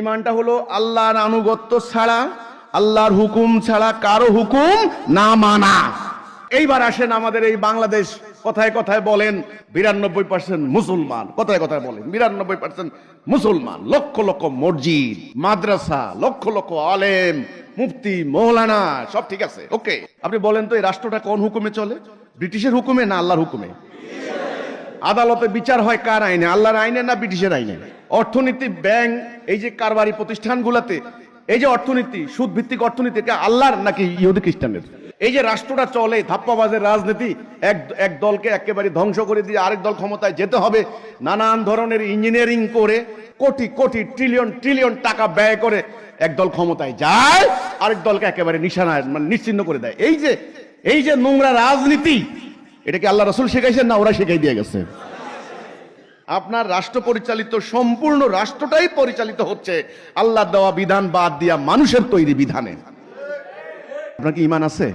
ইমানটা হলো আল্লাহর আনুগত্য ছাড়া, আল্লাহর হুকুম ছাড়া কারো হুকুম না মানা। এইবার আসেন আমাদের এই বাংলাদেশ, কথায় কথায় বলেন 92% মুসলমান, কথায় কথায় বলেন 92% মুসলমান, লক্ষ লক্ষ মসজিদ মাদ্রাসা, লক্ষ লক্ষ আলেম মুফতি মৌলানা, সব ঠিক আছে, ওকে। আপনি বলেন তো এই রাষ্ট্রটা কোন হুকুমে চলে? ব্রিটিশের হুকুমে না আল্লাহর হুকুমে? আদালতে বিচার হয় কার আইনে? আল্লাহর আইনে না ব্রিটিশের আইনে? অর্থনীতি, ব্যাংক, এই যে কারবারি প্রতিষ্ঠানগুলোতে এই যে অর্থনীতি, সুদ ভিত্তিক অর্থনীতি, এটা আল্লাহর নাকি ইহুদি খ্রিস্টানের? এই যে রাষ্ট্রটা চলে, ধাপ্পাবাজের রাজনীতি, এক দলকে একেবারে ধ্বংস করে দিয়ে আরেক দল ক্ষমতায় যেতে হবে, নানান ধরনের ইঞ্জিনিয়ারিং করে কোটি কোটি ট্রিলিয়ন ট্রিলিয়ন টাকা ব্যয় করে একদল ক্ষমতায় যায়, আরেক দলকে একেবারে নিশানায় মানে নিশ্চিহ্ন করে দেয়। এই যে নোংরা রাজনীতি, এটা কি আল্লাহ রাসূল শিখাইছেন না ওরা শিখাই দিয়ে গেছে? আপনার রাষ্ট্র পরিচালিত, সম্পূর্ণ রাষ্ট্রটাই পরিচালিত হচ্ছে আল্লাহ দেওয়া বিধান বাদ দিয়া মানুষের তৈরি বিধানে। আপনার কি ঈমান আছে?